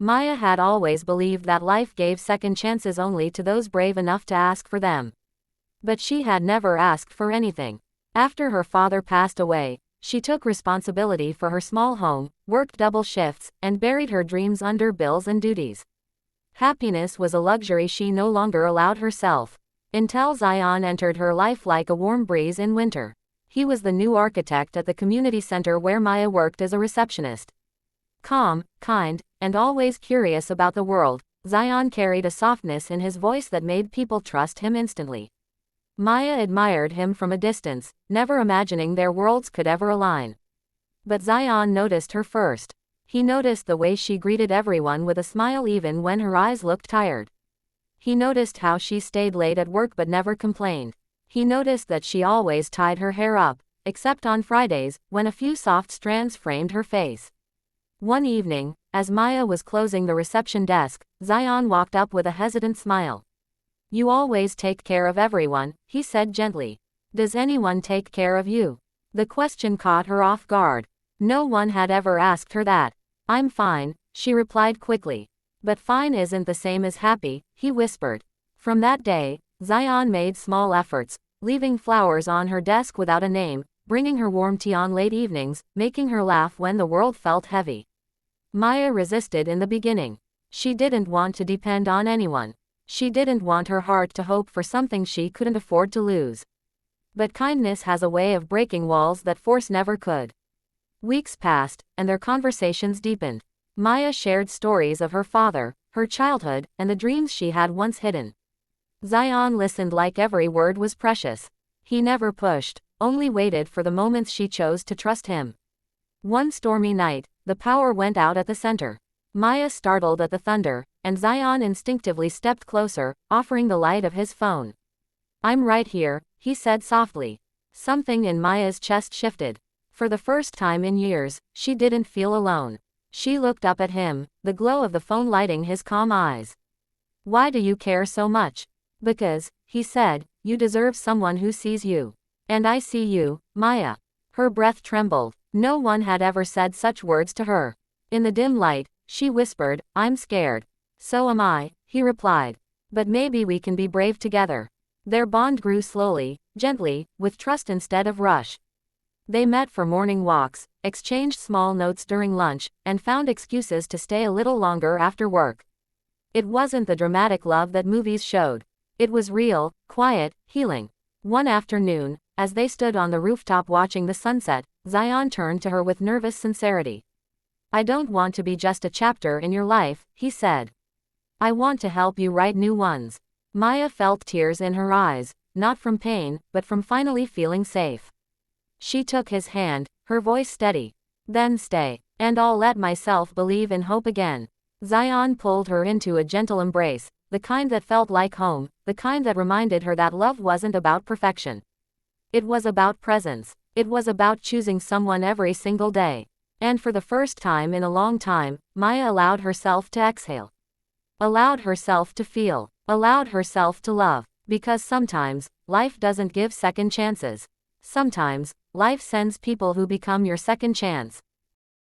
Maya had always believed that life gave second chances only to those brave enough to ask for them. But she had never asked for anything. After her father passed away, she took responsibility for her small home, worked double shifts, and buried her dreams under bills and duties. Happiness was a luxury she no longer allowed herself. Until Zayan entered her life like a warm breeze in winter. He was the new architect at the community center where Maya worked as a receptionist. Calm, kind, and always curious about the world, Zayan carried a softness in his voice that made people trust him instantly. Maya admired him from a distance, never imagining their worlds could ever align. But Zayan noticed her first. He noticed the way she greeted everyone with a smile even when her eyes looked tired. He noticed how she stayed late at work but never complained. He noticed that she always tied her hair up, except on Fridays, when a few soft strands framed her face. One evening, as Maya was closing the reception desk, Zayan walked up with a hesitant smile. "You always take care of everyone," he said gently. "Does anyone take care of you?" The question caught her off guard. No one had ever asked her that. "I'm fine," she replied quickly. "But fine isn't the same as happy," he whispered. From that day, Zayan made small efforts, leaving flowers on her desk without a name, bringing her warm tea on late evenings, making her laugh when the world felt heavy. Maya resisted in the beginning. She didn't want to depend on anyone. She didn't want her heart to hope for something she couldn't afford to lose. But kindness has a way of breaking walls that force never could. Weeks passed, and their conversations deepened. Maya shared stories of her father, her childhood, and the dreams she had once hidden. Zayan listened like every word was precious. He never pushed, only waited for the moments she chose to trust him. One stormy night, the power went out at the center. Maya startled at the thunder, and Zayan instinctively stepped closer, offering the light of his phone. "I'm right here," he said softly. Something in Maya's chest shifted. For the first time in years, she didn't feel alone. She looked up at him, the glow of the phone lighting his calm eyes. "Why do you care so much?" "Because," he said, "you deserve someone who sees you. And I see you, Maya." Her breath trembled. No one had ever said such words to her. In the dim light, she whispered, "I'm scared." "So am I," he replied. "But maybe we can be brave together." Their bond grew slowly, gently, with trust instead of rush. They met for morning walks, exchanged small notes during lunch, and found excuses to stay a little longer after work. It wasn't the dramatic love that movies showed. It was real, quiet, healing. One afternoon, as they stood on the rooftop watching the sunset, Zayan turned to her with nervous sincerity. "I don't want to be just a chapter in your life," he said. "I want to help you write new ones." Maya felt tears in her eyes, not from pain, but from finally feeling safe. She took his hand, her voice steady. "Then stay, and I'll let myself believe in hope again." Zayan pulled her into a gentle embrace, the kind that felt like home, the kind that reminded her that love wasn't about perfection. It was about presence. It was about choosing someone every single day. And for the first time in a long time, Maya allowed herself to exhale. Allowed herself to feel. Allowed herself to love. Because sometimes, life doesn't give second chances. Sometimes, life sends people who become your second chance.